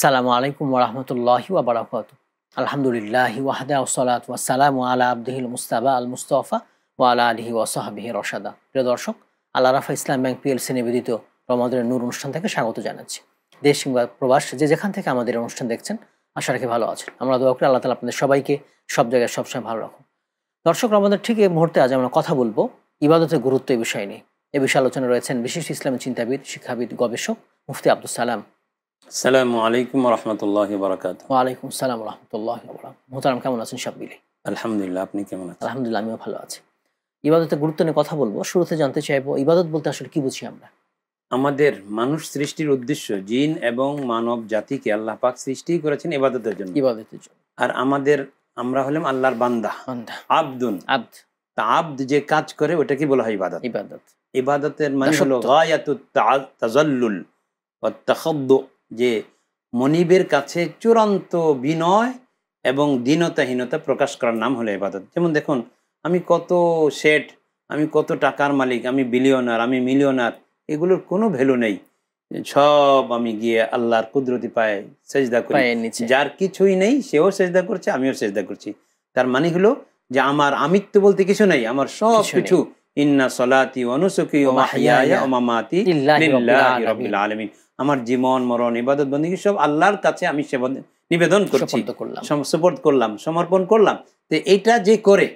আসসালামু আলাইকুম ওয়া রাহমাতুল্লাহি ওয়া বারাকাতুহু। আলহামদুলিল্লাহি ওয়াহদা ওয়াসসালাতু ওয়াসসালামু আলা আবদিহিল মুস্তাবা আল মুস্তাফা ওয়া আলা আলিহি ওয়া সাহবিহি রশাদা। প্রিয় দর্শক, আল আরাফা ইসলাম ব্যাংক পিএলসি নিবেদিত রমাদানের নূর অনুষ্ঠান থেকে স্বাগত জানাচ্ছি। দেশ কিংবা প্রবাস যে যেখান থেকে আমাদের অনুষ্ঠান দেখছেন, আশা রাখি ভালো আছেন। আমরা দোয়া করি আল্লাহ তাআলা আপনাদের সবাইকে সব জায়গায় সবসময় ভালো রাখুন। দর্শক, রমাদানের ঠিক এই মুহূর্তে আজ আমরা কথা বলবো ইবাদতের গুরুত্ব এই বিষয় নিয়ে। এ বিষয়ে আলোচনা রয়েছেন বিশিষ্ট ইসলামী চিন্তাবিদ, শিক্ষাবিদ, গবেষক মুফতি আব্দুস সালাম। আসসালামু আলাইকুম রাহমাতুল্লাহি ওয়া বারাকাতুহু। ওয়ালাইকুম আসসালাম ওয়া রাহমাতুল্লাহি ওয়া বারাকাতুহু। মোহতারাম, কেমন আছেন সব মিলে? আলহামদুলিল্লাহ, আপনি কেমন আছেন? আলহামদুলিল্লাহ, আমিও ভালো আছি। ইবাদতের গুরুত্ব নিয়ে কথা বলবো। শুরুতে জানতে চাইবো, ইবাদত বলতে আসলে কি বুঝি আমরা? আমাদের মানুষ সৃষ্টির উদ্দেশ্য, জিন এবং মানব জাতিকে আল্লাহ পাক সৃষ্টি করেছেন ইবাদতের জন্য। ইবাদতের জন্য। আর আমরা হলাম আল্লাহর বান্দা, আবদুন। আব্দ। তা আব্দ যে কাজ করে ওটাকে বলা হয় ইবাদত। ইবাদত। ইবাদতের মানে হলো গায়াতুত তাজাল্লুল ওয়া তাখাদ্দু, যে মনিবের কাছে চূড়ান্ত বিনয় এবং দীনতাহীনতা প্রকাশ করার নাম হলো ইবাদত। যেমন দেখুন, আমি কত শেঠ, আমি কত টাকার মালিক, আমি বিলিয়নার, আমি মিলিয়নার, এগুলোর কোনো ভ্যালু নেই। সব আমি গিয়ে আল্লাহর কুদরতি পায়ে সেজদা করি। যার কিছুই নেই সেও সেজদা করছে, আমিও সেজদা করছি। তার মানে হলো যে আমার আমিত্ব বলতে কিছু নেই, আমার সব কিছু ইন্না সলাতি ওয়া নুসুকি ওয়া মাহইয়ায়া ওয়া মামাতি লিল্লাহি রাব্বিল আলামিন। আমার জীবন মরণ ইবাদত বন্দেগী সব আল্লাহর কাছে আমি নিবেদন করছি, সুপর্দ করলাম, সমর্পণ করলাম। তো এইটা যে করে,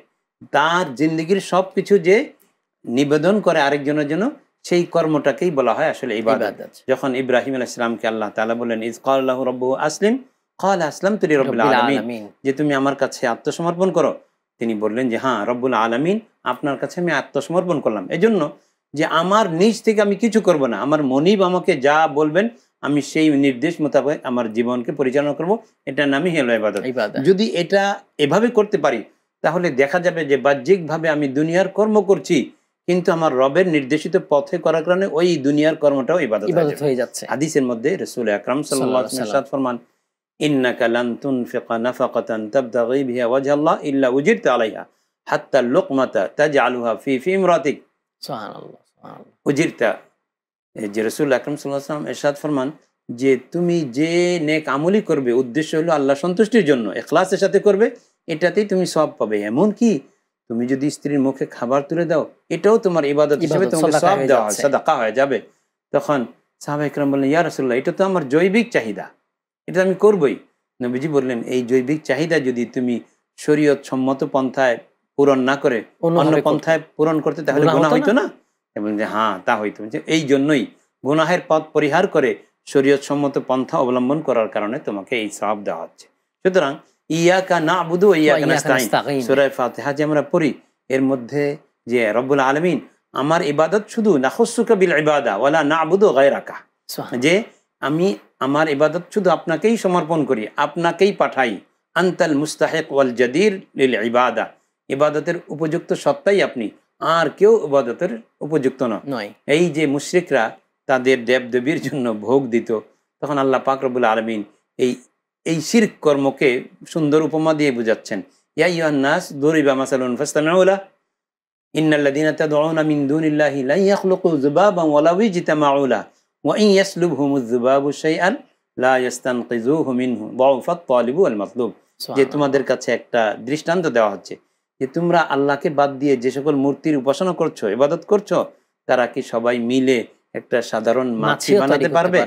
তার জিন্দগির সব কিছু যে নিবেদন করে আরেকজনের জন্য, সেই কর্মটাকেই বলা হয় আসলে ইবাদত। যখন ইব্রাহিম আলাইহিস সালামকে আল্লাহ তাআলা বলেন, ইজ ক্বালা লাহু রাব্বুহু আসলিম ক্বালা আসলামতু লিরাব্বিল আলামিন, যে তুমি আমার কাছে আত্মসমর্পণ করো। তিনি বললেন যে হ্যাঁ, রব্বুল আলামিন, আপনার কাছে আমি আত্মসমর্পণ করলাম। এজন্য যে আমার নিজ থেকে আমি কিছু করব না, আমার মনিব আমাকে যা বলবেন আমি সেই নির্দেশ মোতাবেক আমার জীবনকে পরিচালনা করব, এটার নামই হলো ইবাদত। যদি এটা এভাবে করতে পারি, তাহলে দেখা যাবে যে বাহ্যিকভাবে আমি দুনিয়ার কর্ম করছি, কিন্তু আমার রবের নির্দেশিত পথে করার কারণে ওই দুনিয়ার কর্মটাও ইবাদত হয়ে যাচ্ছে। হাদিসের মধ্যে রাসূল আকরাম সাল্লাল্লাহু আলাইহি ওয়াসাল্লাম ফরমান, ইন্নাকা লান তুনফিকা নাফাকাতান তাবতাগি বিহা ওয়াজহাল্লাহ ইল্লা উজিরতা আলাইহা হাত্তা লুকমাতা তাজআলুহা ফি ইমরাতিক। সুবহানাল্লাহ, সুবহানাল্লাহ। উজিরতা, যে রাসূল আকরাম সাল্লাল্লাহু আলাইহি ওয়াসাল্লাম ইরশাদ ফরমান যে তুমি যে নেক আমলই করবে, উদ্দেশ্য হলো আল্লাহ সন্তুষ্টির জন্য, ইখলাসের সাথে করবে, এটাতেই তুমি সওয়াব পাবে। এমন কি তুমি যদি স্ত্রীর মুখে খাবার তুলে দাও, এটাও তোমার ইবাদত হিসেবে তোমাকে সওয়াব দেওয়া হয়, সাদাকা হয়ে যাবে। তখন সাহাবায়ে কেরাম বললেন, ইয়া রাসূলুল্লাহ, এটা তো আমার জৈবিক চাহিদা, এটা আমি করবই। নবীজি বললেন, এই জৈবিক চাহিদা যদি তুমি শরীয়ত সম্মত পন্থায় পূরণ না করে অন্য পন্থায় পূরণ করতে, তাহলে গুনাহ হইতো না? এবং যে হ্যাঁ, তা হইতো। এই জন্যই গুনাহের পথ পরিহার করে শরীয়ত সম্মত পন্থা অবলম্বন করার কারণে তোমাকে এই সওয়াব দেওয়া হচ্ছে। সুতরাং ইয়াকা না'বুদু ওয়া ইয়াকা নাস্তাঈন, সূরা ফাতিহা যে আমরা পড়ি, এর মধ্যে যে রব্বুল আলামিন আমার ইবাদত শুধু নাখুসুকা বিল ইবাদা ওয়ালা না'বুদু গায়রাকা, যে আমি আমার ইবাদত শুধু আপনাকেই সমর্পণ করি, আপনাকেই পাঠাই। আনতাল মুস্তাহিক ওয়াল জাদির লিল ইবাদা, ইবাদতের উপযুক্ত সত্তাই আপনি, আর কেউ ইবাদতের উপযুক্ত নয়। এই যে মুশরিকরা তাদের দেবদেবীর জন্য ভোগ দিত, তখন আল্লাহ পাক রব্বুল আলামিন এই শিরক কর্মকে সুন্দর উপমা দিয়ে বুঝাচ্ছেন। ইয়া আইয়ুহান নাস দুরিবা মাসালুন ফাসতামিউ লাহু ইন্নাল্লাযীনা তাদউনা মিন দুনিল্লাহি লা ইয়াখলুকু যুবাবান ওয়ালাউ ইজতামাউ লাহু ওয়া ইন ইয়াসলুবহুমুয যুবাবু শাইআন লা ইস্তানকিযুহু মিনহু দুআফাত তালিবু ওয়াল মাতলুব। যে তোমাদের কাছে একটা দৃষ্টান্ত দেওয়া হচ্ছে যে তোমরা আল্লাহকে বাদ দিয়ে যে সকল মূর্তির উপাসনা করছো, ইবাদত করছো, তারা কি সবাই মিলে একটা সাধারণ মাছি বানাতে পারবে?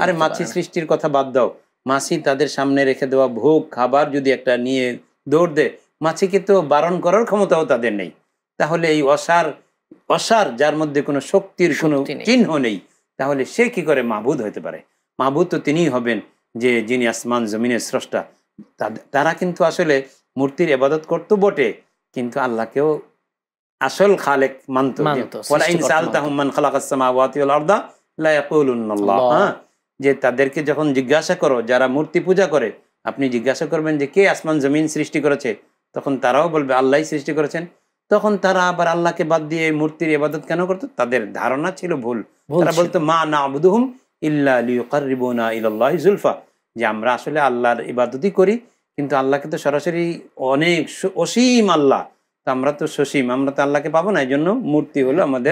আরে মাছি সৃষ্টির কথা বাদ দাও, মাছি তাদের সামনে রেখে দেওয়া ভোগ খাবার যদি একটা নিয়ে দৌড় দেয়, মাছিকে তো বারণ করার ক্ষমতাও তাদের নেই। তাহলে এই অসার যার মধ্যে কোনো শক্তির কোনো চিহ্ন নেই, তাহলে সে কি করে মাবুদ হতে পারে? মাবুদ তো তিনিই হবেন যে যিনি আসমান জমিনের স্রষ্টা। তারা কিন্তু আসলে মূর্তির ইবাদত করতো বটে, কিন্তু আল্লাহকেও আসল খালেক মানত। ওয়ালা ইন সালতাহুম মান খালাকাস সামাওয়াতি ওয়াল আরদা লা ইয়াকুলুনাল্লাহ, যে তাদেরকে যখন জিজ্ঞাসা করো যারা মূর্তি পূজা করে, আপনি জিজ্ঞাসা করবেন যে কে আসমান জমিন সৃষ্টি করেছে, তখন তারাও বলবে আল্লাহই সৃষ্টি করেছেন। তখন তারা আবার আল্লাহকে বাদ দিয়ে মূর্তির ইবাদত কেন করতো? তাদের ধারণা ছিল ভুল। তারা বলতো মা না'বুদুহুম ইল্লা লিয়ুকাররিবুনা ইলাল্লাহি যুলফা, যে আমরা আসলে আল্লাহর ইবাদতই করি, কিন্তু আল্লাহকে তো সরাসরি অনেক অসীম আল্লাহ, তো আমরা তো সসীম, আমরা তো আল্লাহকে পাবো না, এই জন্য মূর্তি হলো আমাদের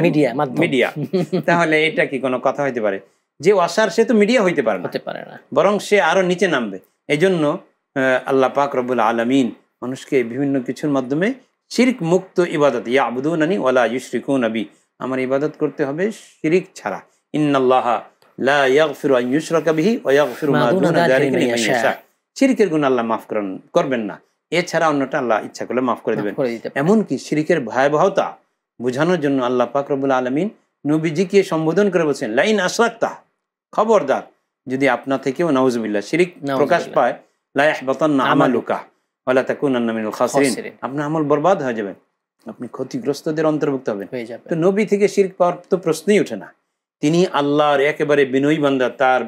মিডিয়া। তাহলে এটা কি কোনো কথা হইতে পারে? যে ওয়াসার সে তো মিডিয়া হইতে পারে না, বরং সে আরো নিচে নামবে। এই জন্য আল্লাহ পাক রব্বুল আলামিন মানুষকে বিভিন্ন কিছুর মাধ্যমে শিরক মুক্ত ইবাদত, ইয়াবুদুনানি ওয়ালা ইউশরিকুনা বি, আমার ইবাদত করতে হবে শিরক ছাড়া। ইন্নাল্লাহা লা ইয়াগফিরু আন ইউশরাকা বিহি ওয়া ইয়াগফিরু মা দুনা যালিকা লিমান ইয়াশা। শিরকের গুনাহ আল্লাহ মাফ করবেন না, এছাড়া অন্যটা আল্লাহ ইচ্ছা করলে মাফ করে দিবেন। এমনকি শিরকের ভয়াবহতা বোঝানোর জন্য আল্লাহ পাক রব্বুল আলামিন নবীজিকে সম্বোধন করে বলছেন, লাইন আশরাকতা, খবরদার যদি আপনা থেকেও নাউজুবিল্লাহ শিরক প্রকাশ পায়, লা ইয়াহবাতান্না আমালুকা ওয়ালা তাকুনান্না মিনাল খাসিরিন, আপনার আমল বরবাদ হয়ে যাবে, আপনি ক্ষতিগ্রস্তদের অন্তর্ভুক্ত হবেন। তো নবী থেকে শিরক পাওয়ার তো প্রশ্নই ওঠে না। তিনি আল্লাহর একেবারে বিনয়ী বান্দা, তার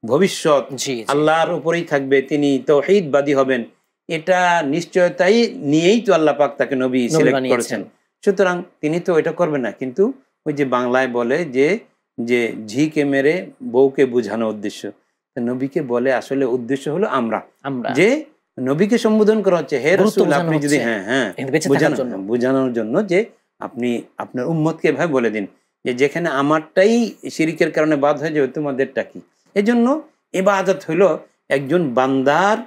ভবিষ্যৎ আল্লাহর উপরেই থাকবে, তিনি তাওহীদবাদী হবেন, এটা নিশ্চয়তাই নিয়েই তো আল্লাহ পাক তাকে নবী সিলেক্ট করেছেন। সুতরাং তিনি তো এটা করবেন না। কিন্তু ওই যে বাংলায় বলে যে যে ঝিকে মেরে বউকে বুঝানো উদ্দেশ্য, নবীকে বলে আসলে উদ্দেশ্য হলো আমরা যে নবীকে সম্বোধন করা হচ্ছে, হে রাসূল আপনি যদি বোঝানোর জন্য যে আপনি আপনার উম্মতকে এভাবে বলে দিন যে যেখানে আমারটাই শিরকের কারণে বাদ হয়ে যাবে, তোমাদেরটা কি। এজন্য ইবাদত হলো একজন বান্দার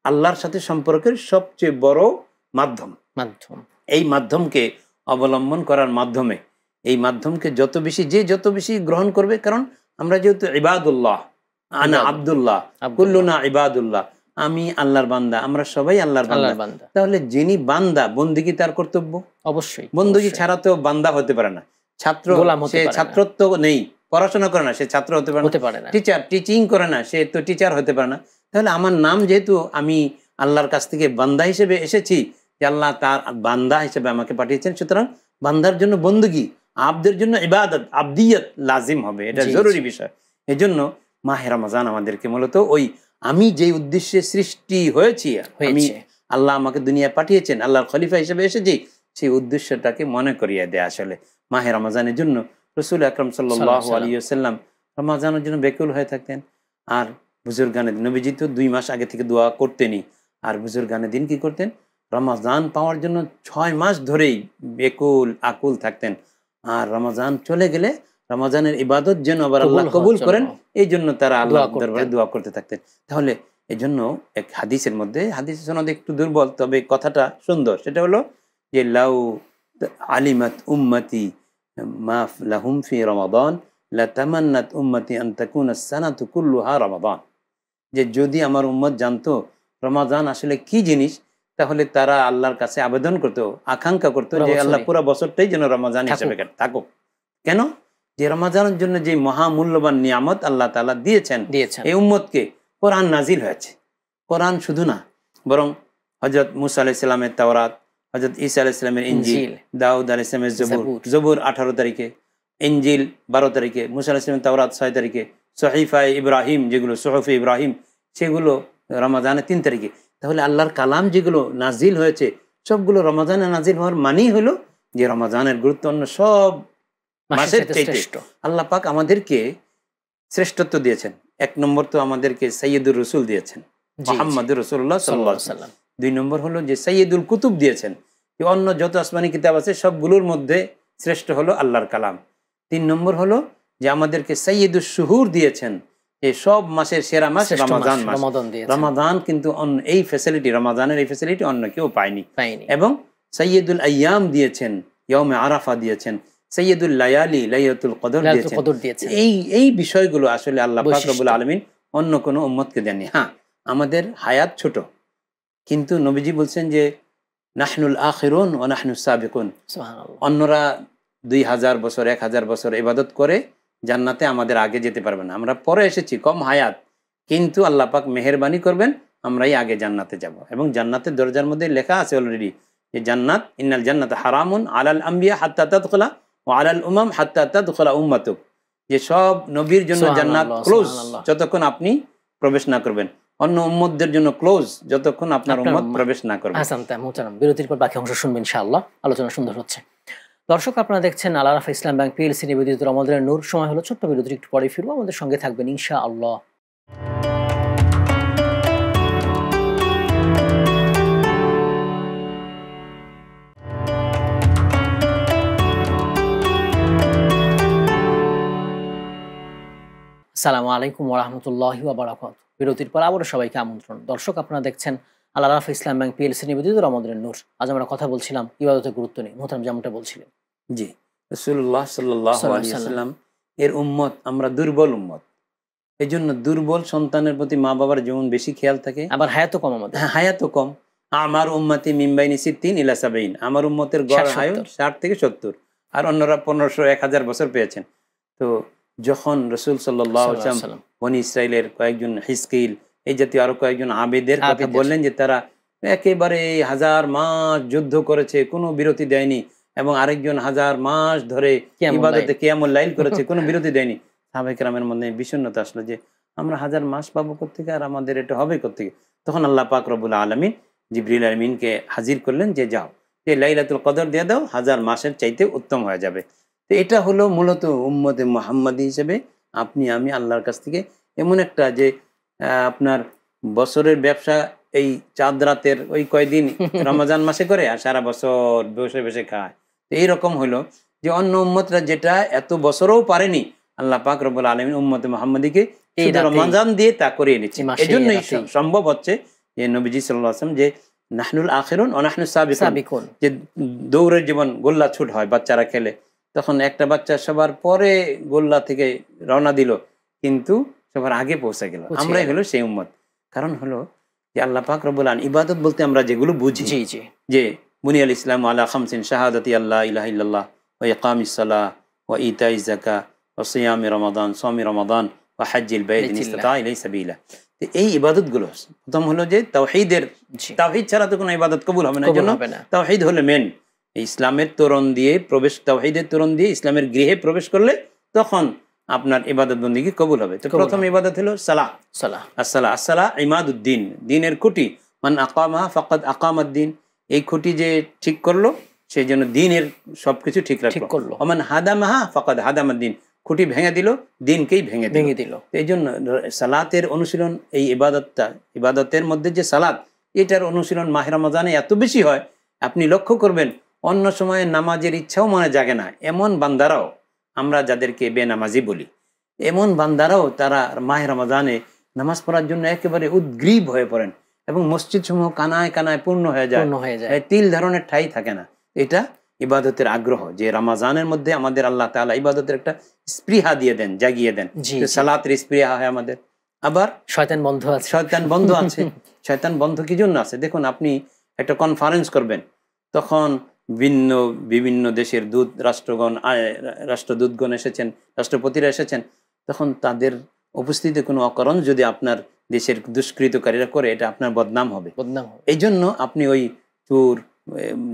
আল্লাহর সাথে সম্পর্কের সবচেয়ে বড় মাধ্যম। এই মাধ্যমকে অবলম্বন করার মাধ্যমে, এই মাধ্যমকে যত বেশি গ্রহণ করবে, কারণ আমরা যেহেতু ইবাদুল্লাহ, আনা আব্দুল্লাহ কুল্লুনা ইবাদুল্লাহ, আমি আল্লাহর বান্দা, আমরা সবাই আল্লাহর বান্দা। তাহলে যিনি বান্দা, বন্দেগী তার কর্তব্য অবশ্যই। বন্দেগী ছাড়া তো বান্দা হতে পারে না। ছাত্র, সে ছাত্রত্ব নেই, পড়াশোনা করে না, সে ছাত্র হতে পারে না। টিচার টিচিং করে না, সে তো টিচার হতে পারে না। তাহলে আমার নাম যেহেতু আমি আল্লাহর কাছ থেকে বান্দা হিসেবে এসেছি, যে আল্লাহ তার বান্দা হিসেবে আমাকে পাঠিয়েছেন, সুতরাং বান্দার জন্য বন্দেগী, আবদের জন্য ইবাদত, আবদিয়ত লাজিম হবে, এটা জরুরি বিষয়। এজন্য মাহে রমজান আমাদেরকে মূলত ওই আমি যে উদ্দেশ্যে সৃষ্টি হয়েছি, আমি আল্লাহ আমাকে দুনিয়ায় পাঠিয়েছেন, আল্লাহর খলিফা হিসেবে এসেছি, সেই উদ্দেশ্যটাকে মনে করিয়ে দেয়। আসলে মাহে রমজানের জন্য রাসূল আকরাম সাল্লাল্লাহু আলাইহি ওয়াসাল্লাম রমজানের জন্য বেকুল হয়ে থাকতেন। আর বুজুর্গানে নবীজি তো 2 মাস আগে থেকে দোয়া করতেনই, আর বুজুর্গানে দিন কি করতেন, রমজান পাওয়ার জন্য 6 মাস ধরেই বেকুল আকুল থাকতেন। আর রমজান চলে গেলে রমজানের ইবাদত যেন আবার আল্লাহ কবুল করেন, এই জন্য তারা আল্লাহর দরবারে দোয়া করতে থাকতেন। তাহলে এই জন্য এক হাদিসের মধ্যে, হাদিসের সনদ একটু দুর্বল, তবে কথাটা সুন্দর, সেটা হলো যে লাউ আলিমাত উম্মতি মা লাহুম ফি রমাদান লাতামান্নাত উম্মতি আন তাকুনা সানাতু কুল্লুহা রমাদান, যে যদি আমার উম্মত জানতো রমাদান আসলে কি জিনিস, তাহলে তারা আল্লাহর কাছে আবেদন করতো, আকাঙ্ক্ষা করতো যে আল্লাহ পুরো বছরটাই যেন রমাদান হিসেবে থাকুক। কেন? যে রমাদানের জন্য যে মহামূল্যবান নিয়ামত আল্লাহ তাআলা দিয়েছেন এই উম্মতকে, কোরআন নাজিল হয়েছে। কোরআন শুধু না, বরং হযরত মুসা আলাইহিস সালামের তাওরাত, হযরত ঈসা আলাইহিস সালামের ইনজিল, দাউদ আলাইহিস সালামের জবুর 18 তারিখে, ইনজিল 12 তারিখে, মুসা আলাইহিস সালামের তাওরাত 6 তারিখে, সহিফায়ে ইব্রাহিম যেগুলো সুহুফে ইব্রাহিম সেগুলো রমাদানের 3 তারিখে। তাহলে আল্লাহর কালাম যেগুলো নাজিল হয়েছে সবগুলো রমাদানে নাজিল হওয়ার মানেই হলো যে রমাদানের গুরুত্ব অন্য সব মাসের চাইতে আল্লাহ পাক আমাদেরকে শ্রেষ্ঠত্ব দিয়েছেন। 1 নম্বর তো আমাদেরকে সাইয়্যিদুর রাসূল দিয়েছেন, মুহাম্মদুর রাসূলুল্লাহ সাল্লাল্লাহু আলাইহি ওয়াসাল্লাম। 2 নম্বর হলো যে সাইয়্যিদুল কুতুব দিয়েছেন, যে অন্য যত আসমানি কিতাব আছে সবগুলোর মধ্যে শ্রেষ্ঠ হলো আল্লাহর কালাম। 3 নম্বর হলো যে আমাদেরকে সাইয়্যিদুশ শুহুর দিয়েছেন, এই সব মাসের সেরা মাস রমাদান মাস। রমাদান কিন্তু এই ফ্যাসিলিটি, রমাদানের এই ফ্যাসিলিটি অন্য কেউ পায়নি। এবং সাইয়্যিদুল আইয়াম দিয়েছেন, ইয়াউমে আরাফা দিয়েছেন, সাইয়্যিদুল লায়ালি লাইলাতুল কদর দিয়েছেন। এই বিষয়গুলো আসলে আল্লাহ পাক রব্বুল আলামিন অন্য কোনো উম্মতকে দেননি। হ্যাঁ, আমাদের হায়াত ছোট, কিন্তু নবীজি বলছেন যে নাহনুল আখিরুন ওয়া নাহনুস সাবিকুন। সুবহানাল্লাহ। অন্যরা 2000 বছর 1000 বছর ইবাদত করে জান্নাতে আমাদের আগে যেতে পারবে না, আমরা পরে এসেছি, কম হায়াত, কিন্তু আল্লাহ পাক মেহেরবানি করবেন, আমরাই আগে জান্নাতে যাব। এবং জান্নাতের দরজার মধ্যে লেখা আছে অলরেডি যে জান্নাত, ইন্নাল জান্নাত হারামুন আলাল আম্বিয়া হাত্তা তাদখুলা ওয়া আলাল উমাম হাত্তা তাদখুলা উম্মাতুক, যে সব নবীর জন্য জান্নাত ক্লোজ যতক্ষণ আপনি প্রবেশ না করবেন, অন্য উম্মতদের জন্য ক্লোজ যতক্ষণ আপনার উম্মত প্রবেশ না করবে। হাসান তা মুহতারাম, বিরতির পর বাকি অংশ শুনবেন ইনশাআল্লাহ, আলোচনা সুন্দর হচ্ছে। দর্শক, আপনারা দেখছেন আল আরাফা ইসলাম ব্যাংক পিএলসি নিবেদিত রমাদানের নূর। সময় হলো ছোট্ট বিরতির, একটু পরে ফিরবো, আমাদের সঙ্গে থাকবেন ইনশাআল্লাহ। আসসালামু আলাইকুম ওয়া রাহমাতুল্লাহি ওয়া বারাকাতুহু। বিরতির পর আবারও সবাইকে আমন্ত্রণ। দর্শক, আপনারা দেখছেন আল আরাফা ইসলাম ব্যাংক পিএলসি নিবেদিত রমাদানের নূর। আজ আমরা কথা বলছিলাম ইবাদতের গুরুত্ব নিয়ে। মোহতারাম যেমনটা বলছিলেন। জি, রাসূলুল্লাহ সাল্লাল্লাহু সাল্লাল্লাহু আলাইহি আলাইহি ওয়াসাল্লাম। ওয়াসাল্লাম এর উম্মত, আমরা দুর্বল উম্মত। এই জন্য দুর্বল সন্তানের প্রতি মা বাবার যেমন বেশি খেয়াল থাকে, আবার হায়াতও কম আমাদের। হ্যাঁ, হায়াতও কম। আমার উম্মতি মিন বাইনি সিত্তিন ইলা সাবঈন, আমার উম্মতের গড় 60 আয়ু 70 60 থেকে 70, আর অন্যরা 1500 1000 বছর পেয়েছেন। তো যখন রাসূল সাল্লাল্লাহু আলাইহি সাল্লাল্লাহু আলাইহি ওয়াসাল্লাম ওয়াসাল্লাম। বনি ইসরাইলের কয়েকজন হিজকিল, এই জাতীয় আরো কয়েকজন আবেদের কথা আবেদের। বললেন যে তারা একেবারে 1000 মাস যুদ্ধ করেছে, কোনো বিরতি দেয়নি, এবং আরেকজন 1000 মাস ধরে কিয়ামুল ইবাদতে লাইল। কিয়ামুল লাইল করেছে, কোনো বিরতি দেয়নি। সাহাবায়ে কেরামের মধ্যে বিষণ্ণতা আসলো যে আমরা 1000 মাস পাবো কোত্থেকে, আর আমাদের এটা হবে কোত্থেকে? তখন আল্লাহ পাক রব্বুল আলামিন জিবরিল আমিনকে হাজির করলেন যে যাও, যে লাইলাতুল কদর দিয়ে দাও, 1000 মাসের চাইতে উত্তম হয়ে যাবে। তো এটা হলো মূলত উম্মতে মুহাম্মাদি হিসেবে আপনি আমি আল্লাহর কাছ থেকে এমন একটা যে আপনার বছরের ব্যবসা এই চাঁদ রাতের ওই কয়দিন রমজান মাসে করে, আর সারা বছর বসে বসে খায়। তো এইরকম হলো যে অন্য উম্মতরা যেটা এত বছরও পারেনি, আল্লাহ পাক রব্বুল আলামিন উম্মতে মুহাম্মাদিকে এই শুধু রাতেই, রমজান দিয়ে তা করিয়ে নিচ্ছে। এই মাসেই, এই এজন্যই রাতেই। সম্ভব হচ্ছে যে নবীজি সাল্লাল্লাহু আলাইহি ওয়াসাল্লাম যে নাহনুল আখিরুন ওয়া নাহনু সাবিকুন, সাবিকুন। যে দৌড়ের জীবন গোল্লা ছুট হয়, বাচ্চারা খেলে, তখন একটা বাচ্চা সবার পরে গোল্লা থেকে রওনা দিল, কিন্তু সবার আগে পৌঁছে গেল। পৌঁছে আমরাই গেল। হলো সেই উম্মত। কারণ হলো যে আল্লাহ পাক রব্বুল আলামিন ইবাদত বলতে আমরা যেগুলো বুঝি, জি জি। যে বুনিয়াল ইসলাম আলা খামসিন শাহাদাতি আল্লাহ ইলাহা ইল্লাল্লাহ ওয়া ইকামিস সালাহ ওয়া ইতাইজ যাকাত ওয়া সিয়ামি রমাদান, সাওমি রমাদান ওয়া হজ্জিল বাইত ইন ইসতাতা ইলাইহি সাবিলা। তো এই ইবাদতগুলো প্রথম হলো যে তাওহীদের, জি। তাওহীদ ছাড়া তো কোনো ইবাদত কবুল হবে না। কবুল এজন্য হবে না। তাওহীদ হলো মেন। ইসলামের তোরণ দিয়ে প্রবেশ, তাওহীদের তোরণ দিয়ে ইসলামের গৃহে প্রবেশ করলে তখন আপনার ইবাদত বন্দেগী কবুল হবে। তো কবুল প্রথম হবে। ইবাদত হলো সালাহ। সালাহ। আসসালাহ, আসসালাহ ইমাদুদ্দিন, দিনের খুঁটি। মান আকামাহা ফাকাদ আকামাদ্দিন, এই খুঁটি যে ঠিক করলো সেই জন্য দিনের সবকিছু ঠিক ঠিক রাখলো। করলো। ওমান হাদামাহা ফাকাদ হাদামাদ্দিন, খুঁটি ভেঙে দিল, দিনকেই ভেঙে ভেঙে দিল। এই জন্য সালাতের অনুশীলন, এই ইবাদতটা, ইবাদতের মধ্যে যে সালাত, এটার অনুশীলন মাহে রমজানে এত বেশি হয়, আপনি লক্ষ্য করবেন অন্য সময়ে নামাজের ইচ্ছাও মনে জাগে না। এমন বান্দারাও, আমরা যাদেরকে বেনামাজি বলি, এমন বান্দারাও তারা মাহে রমজানে নামাজ পড়ার জন্য একেবারে উদ্গ্রীব হয়ে পড়েন, এবং মসজিদ সমূহ কানায় কানায় পূর্ণ হয়ে যায়, পূর্ণ হয়ে যায়। তিল ধরনের ঠাই থাকে না। এটা ইবাদতের আগ্রহ, যে রমজানের মধ্যে আমাদের আল্লাহ তাআলা ইবাদতের একটা স্পৃহা দিয়ে দেন, জাগিয়ে দেন। জি, তো জি। সালাতের স্পৃহা হয় আমাদের। আবার শয়তান বন্ধ আছে। শয়তান বন্ধ আছে। শয়তান বন্ধ কি জন্য আছে? দেখুন, আপনি একটা কনফারেন্স করবেন, তখন বিভিন্ন দেশের রাষ্ট্রগণ, রাষ্ট্রদূতগণ এসেছেন, রাষ্ট্রপতিরা এসেছেন, তখন তাদের উপস্থিতিতে কোনো অকারণ যদি আপনার দেশের দুষ্কৃতকারীরা করে, এটা আপনার বদনাম হবে। বদনাম হবে। এই জন্য আপনি ওই চোর,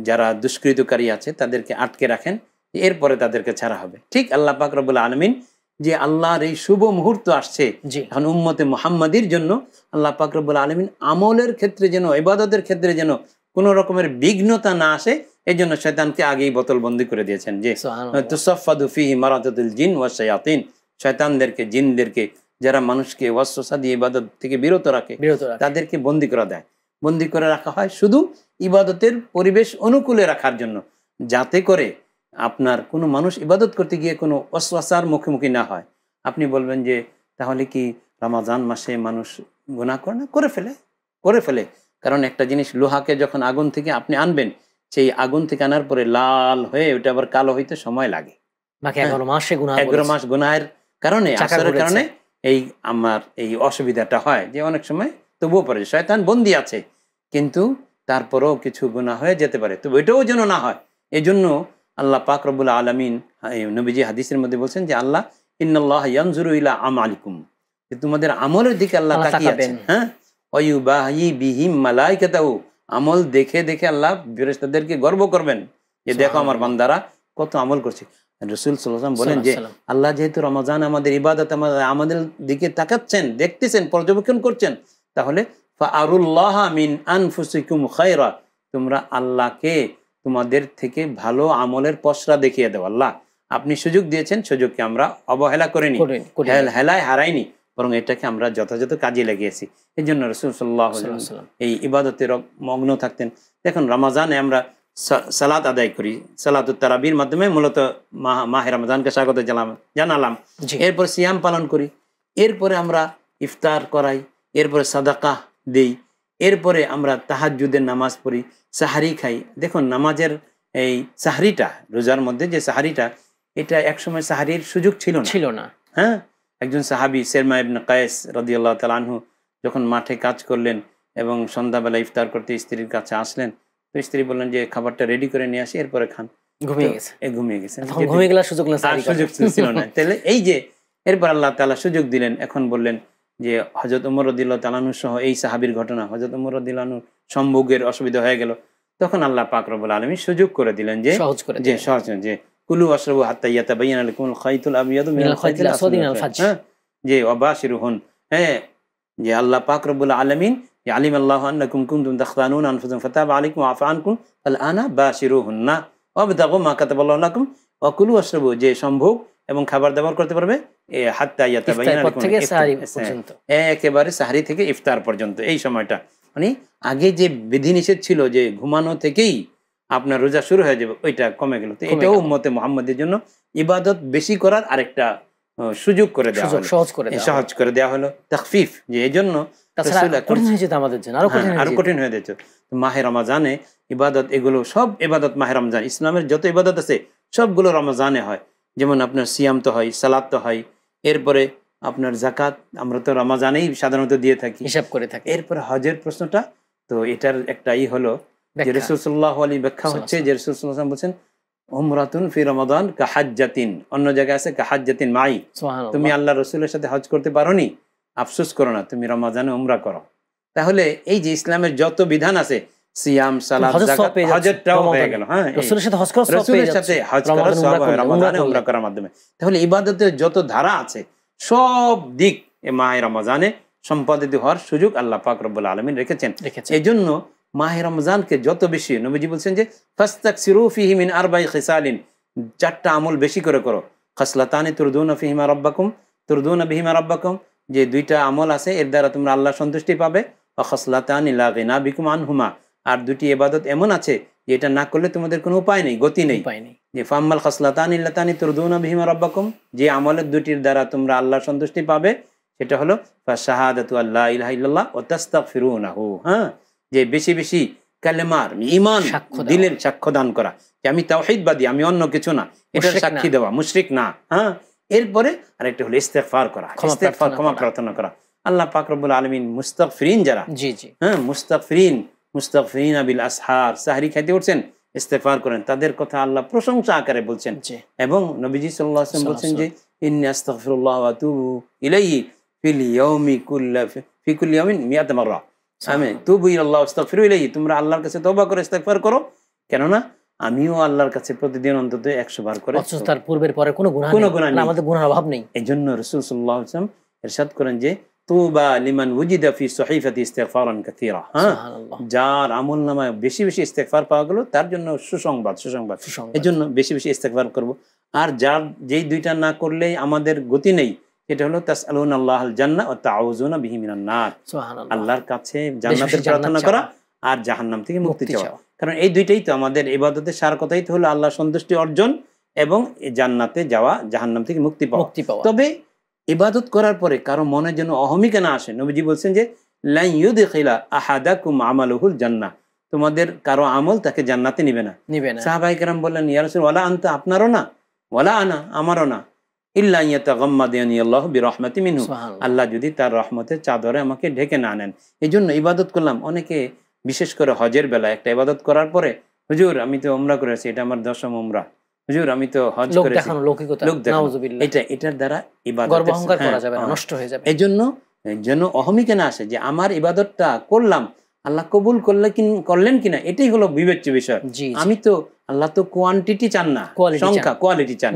যারা দুষ্কৃতকারী আছে তাদেরকে আটকে রাখেন, এরপরে তাদেরকে ছাড়া হবে। ঠিক আল্লাহ পাক রব্বুল আলামিন যে আল্লাহর এই শুভ মুহূর্ত আসছে, জি। এখন উম্মতে মুহাম্মাদির জন্য আল্লাহ পাক রব্বুল আলামিন আমলের ক্ষেত্রে যেন, ইবাদতের ক্ষেত্রে যেন কোনো রকমের বিঘ্নতা না আসে, এই জন্য শয়তানকে আগেই বোতলবন্দি করে দিয়েছেন, যে সুবহানাল্লাহ। তুসাফাদু ফিহি মারাতাতুল জিন ওয়া শায়াতিন, শয়তানদেরকে, জিনদেরকে, যারা মানুষকে ওয়াসওয়াসা দিয়ে ইবাদত থেকে বিরত রাখে, বিরত রাখে। তাদেরকে বন্দি করা দেয়। বন্দি করে রাখা হয় শুধু ইবাদতের পরিবেশ অনুকূলে রাখার জন্য, যাতে করে আপনার কোনো মানুষ ইবাদত করতে গিয়ে কোনো ওয়াসওয়াসার মুখোমুখি না হয়। আপনি বলবেন যে তাহলে কি রমজান মাসে মানুষ গুনাহ করে না? করে ফেলে। কারণ একটা জিনিস, লোহাকে যখন আগুন থেকে আপনি আনবেন, সেই আগুন থেকে আনার পরে লাল হয়ে ওটা আবার কালো হইতে সময় লাগে। বাকি 11 মাসে গুনাহ 11 মাস গুনাহের কারণে, চাকা আসরের ঘুরেছে। কারণে এই আমার এই অসুবিধাটা হয়, যে অনেক সময় তবুও পারে, শয়তান বন্দী আছে, কিন্তু তারপরেও কিছু গুনাহ হয়ে যেতে পারে। তো এটাও যেন না হয়, এজন্য আল্লাহ পাক রব্বুল আলামিন নবীজি হাদিসের মধ্যে বলছেন যে আল্লাহ ইন্নাল্লাহ ইয়ানজুরু ইলা আমালিকুম, যে তোমাদের আমলের দিকে আল্লাহ আল্লাহ তাকিয়ে তাকাবেন। আছেন। হ্যাঁ, ওয়ায়ুবাহি বিহিম মালাইকাতাহু, আমল দেখে দেখে আল্লাহ ফেরেশতাদেরকে গর্ব করবেন যে দেখো আমার বান্দারা কত আমল করছে। রাসূল সাল্লাল্লাহু আলাইহি ওয়াসাল্লাম বলেন যে সাল্লাল্লাহু আল্লাহ যেহেতু রমজান আমাদের ইবাদত, আমাদের দিকে তাকাচ্ছেন, দেখতেছেন, পর্যবেক্ষণ করছেন, তাহলে ফাআরুল্লাহ মিন আনফুসিকুম খায়রা, তোমরা আল্লাহকে তোমাদের থেকে ভালো আমলের পসরা দেখিয়ে দাও। আল্লাহ আপনি সুযোগ দিয়েছেন, সুযোগকে আমরা অবহেলা করিনি, হেলায় হারাইনি, বরং এটাকে আমরা যথাযথ কাজে লাগিয়েছি। এই জন্য রাসূল সাল্লাল্লাহু আলাইহি ওয়াসাল্লাম এই ইবাদতের মগ্ন থাকতেন। দেখুন, রমজানে আমরা সালাত আদায় করি, সালাতুত তারাবির মাধ্যমে মূলত মাহে রমজানকে স্বাগত জানালাম। জি। এরপর সিয়াম পালন করি। এরপরে আমরা ইফতার করাই, এরপরে সাদাকা দেই, এরপরে আমরা তাহাজ্জুদের নামাজ পড়ি, সাহারি খাই। দেখুন নামাজের এই সাহারিটা, রোজার মধ্যে যে সাহারিটা, এটা একসময় সাহারির সুযোগ ছিল না। হ্যাঁ, একজন সাহাবী সিরমা ইবনে কায়েস রাদিয়াল্লাহু তাআলা আনহু যখন মাঠে কাজ করলেন এবং সন্ধ্যাবেলা ইফতার করতে স্ত্রীর কাছে আসলেন, তো স্ত্রী বললেন যে খাবারটা রেডি করে নিয়ে আসি, এরপরে খান। ঘুমিয়ে গেছে, ঘুমিয়ে গেলার সুযোগ ছিল না। তাহলে এই যে এরপর আল্লাহ তাআলা সুযোগ দিলেন, এখন বললেন যে হযরত ওমর রাদিয়াল্লাহু তাআলা আনহু সহ এই সাহাবীর ঘটনা, হযরত ওমর রাদিয়াল্লাহু আনহু সম্ভোগের অসুবিধা হয়ে গেল, তখন আল্লাহ পাক রব্বুল আলামিন সুযোগ করে দিলেন যে সহজ যে কুলু ওয়াশরাবু হাত্তা ইয়াতাবায়ানা লাকুমুল খাইতুল আবিয়াদু মিনাল খাইতিল আসওয়াদি মিনাল ফাজর, যে ওয়াবাশিরুহুন, হ্যাঁ, যে আল্লাহ পাক রব্বুল আলামিন আলিম আল্লাহু আন্নাকুম কুনতুম তাখতানুনা আনফুসাকুম ফাতাবা আলাইকুম ওয়া আফা আনকুম ফালআনা বাশিরুহুন্না ওয়াবতাগু মা কাতাবাল্লাহু লাকুম ওয়া কুলু ওয়াশরাবু, যে সম্ভোগ এবং খাবার দাবার করতে পারবে হাত্তা ইয়াতাবায়ানা লাকুম পর্যন্ত, একেবারে সাহরি থেকে ইফতার পর্যন্ত এই সময়টা। মানে আগে যে বিধিনিষেধ ছিল যে ঘুমানো থেকেই আপনার রোজা শুরু হয়ে যাবে, ওইটা কমে গেল। তো এটাও উম্মতে মুহাম্মাদের জন্য ইবাদত বেশি করার আরেকটা সুযোগ করে দেওয়া হলো, সহজ করে দেওয়া হলো, তাখফিফ, যে এই জন্য আরো কঠিন হয়ে যেত। মাহে রমজানে ইবাদত, এগুলো সব ইবাদত মাহে রমজান, ইসলামের যত ইবাদত আছে সবগুলো রমজানে হয়। যেমন আপনার সিয়াম তো হয়, সালাত তো হয়, এরপরে আপনার জাকাত আমরা তো রমজানেই সাধারণত দিয়ে থাকি, হিসাব করে থাকি। এরপরে হজের প্রশ্নটা, তো এটার একটা হলো যে রাসূল সাল্লাল্লাহু আলাইহি ব্যাখ্যা হচ্ছে যে রাসূল সাল্লাল্লাহু আলাইহি ওয়াসাল্লাম বলেছেন উমরাতুন ফি রমাদান কাহাজ্জাতিন, অন্য জায়গায় আছে কাহাজ্জাতিন মাই, তুমি আল্লাহ রাসূলের সাথে হজ করতে পারোনি, আফসোস করো না, তুমি রমজানে উমরা করো। তাহলে এই যে ইসলামের যত বিধান আছে, সিয়াম, সালাত, যাকাত, হজটাও হয়ে গেল। হ্যাঁ, রাসূলের সাথে হজ করা, রাসূলের সাথে হজ করা সওয়াব হয় রমজানে উমরা করার মাধ্যমে। তাহলে ইবাদতের যত ধারা আছে সব দিক এই মাহে রমজানে সম্পাদিত হওয়ার সুযোগ আল্লাহ পাক রব্বুল আলামিন রেখেছেন। এজন্য মাহে রমজানকে যত বেশি, নবীজি বলছেন যে ফাস্তাকসিরু ফিহি মিন আরবাই খিসালিন, চারটা আমল বেশি করে করো। খাসলাতানি তুরদুনা ফিহিমা রাব্বাকুম, তুরদুনা বিহিমা রাব্বাকুম, যে দুইটা আমল আছে এর দ্বারা তোমরা আল্লাহর সন্তুষ্টি পাবে। ওয়া খাসলাতানি লা গিনা বিকুম আনহুমা, আর দুটি ইবাদত এমন আছে যে এটা না করলে তোমাদের কোনো উপায় নেই, গতি নেই। যে ফাম্মাল খাসলাতানি লাতানি তুরদুনা বিহিমা রাব্বাকুম, যে আমলের দুটির দ্বারা তোমরা আল্লাহর সন্তুষ্টি পাবে, সেটা হলো ফাশাহাদাতু আল্লা ইলাহা ইল্লাল্লাহ ওয়া তাস্তাগফিরুনাহু, হ্যাঁ, যে বেশি বেশি কালেমার ঈমান দিলের সাক্ষ্য দান করা যে আমি তাওহীদবাদী, আমি অন্য কিছু না, এটার সাক্ষী দেওয়া, মুশরিক না। হ্যাঁ, এরপরে আরেকটা হলো ইস্তেগফার করা, ইস্তেগফার, ক্ষমা প্রার্থনা করা। আল্লাহ পাক রব্বুল আলামিন মুস্তাগফিরিন যারা, হ্যাঁ, মুস্তাগফিরিনা বিল আসহার, সাহরি খাইতে উঠছেন ইস্তেগফার করেন, তাদের কথা আল্লাহ প্রশংসা আকারে বলছেন। এবং নবীজি সাল্লাল্লাহু আলাইহি ওয়াসাল্লাম বলছেন যে ইন্নী আস্তাগফিরুল্লাহ ওয়া আতুবু ইলাইহি ফিল ইয়াউমি ফি কুল্লি ইয়াউমিন 100 মাররা, আমি তুবু ইলাল্লাহ আস্তাগফিরু ইলাইহি, তোমরা আল্লাহর কাছে তওবা করে ইস্তেগফার করো, কেননা আমিও আল্লাহর কাছে প্রতিদিন অন্তত 100 বার করে, তার পূর্বের পরে কোনো গুনাহ নেই, আমাদের গুনাহের অভাব নেই। এজন্য রাসূল সাল্লাল্লাহু আলাইহি ওয়াসাল্লাম ইরশাদ করেন যে তুবা লিমান ওয়াজিদা ফি সহিফাতি ইস্তিগফারান কাসীরা, সুবহানাল্লাহ, যার আমলনামায় বেশি বেশি ইস্তেগফার পাওয়া গেল তার জন্য সুসংবাদ। এজন্য বেশি বেশি ইস্তেগফার করব। আর যার যেই দুইটা না করলে আমাদের গতি নেই, এটা হলো তাসআলুনা আল্লাহুল জান্নাহ ওয়া তাউযুনা বিহি মিনান নার, সুবহানাল্লাহ, আল্লাহর কাছে জান্নাতের প্রার্থনা করা আর জাহান্নাম থেকে মুক্তি চাওয়া। কারণ এই দুইটাই তো আমাদের ইবাদতের সার, কথাই তো হলো আল্লাহর সন্তুষ্টি অর্জন এবং জান্নাতে যাওয়া, জাহান্নাম থেকে মুক্তি পাওয়া। তবে ইবাদত করার পরে কারো মনে যেন অহমিকা না আসে। নবীজি বলছেন যে লা ইউদখিলা আহাদাকুম আমালুহুল জান্নাহ, তোমাদের কারো আমল তাকে জান্নাতে নিবে না। সাহাবায়ে কেরাম বললেন ইয়া রাসূল, ওয়ালা আনতা, আপনারও না, ওয়ালা আনা, আমারও না, ইল্লা ইয়াতাগাম্মাদানি আল্লাহু বিরহমাতি মিনহু, আল্লাহ যদি তার রহমতের চাদরে আমাকে ঢেকে না নেন। এইজন্য ইবাদত করলাম। অনেকে বিশেষ করে হজের বেলা একটা ইবাদত করার পরে, হুজুর আমি তো উমরা করেছি, এটা আমার 10ম উমরা, হুজুর আমি তো হজ করেছি, এটার দ্বারা ইবাদত গর্ব অহংকার করা যাবে না, নষ্ট হয়ে যাবে। এজন্য যেন অহমিকা না আসে যে আমার ইবাদতটা করলাম, আল্লাহ কবুল করলেন কিনা, এটাই হলো বিবেচ্য বিষয়। আমি তো, আল্লাহ তো কোয়ান্টিটি চান না, সংখ্যা, কোয়ালিটি চান।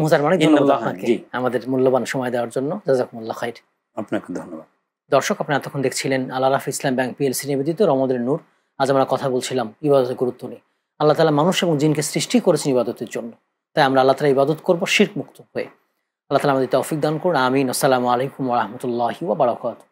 আমাদের মূল্যবান সময় দেওয়ার জন্য জাযাকুমুল্লাহ খাইর। আপনাকে ধন্যবাদ। দর্শক, আপনারা এতক্ষণ দেখছিলেন আল আরাফা ইসলাম ব্যাংক পিএলসি নিবেদিত রমাদানের নূর। আজ আমরা কথা বলছিলাম ইবাদতের গুরুত্ব নিয়ে। আল্লাহ তাআলা মানুষ এবং জিনকে সৃষ্টি করেছেন ইবাদতের জন্য, তাই আমরা আল্লাহ তাআলা ইবাদত করবো শিরক মুক্ত হয়ে। আল্লাহ তাআলা আমাদের তৌফিক দান করুন, আমিন। আসসালামু আলাইকুম ওয়া রাহমাতুল্লাহি ওয়া বারাকাতুহু।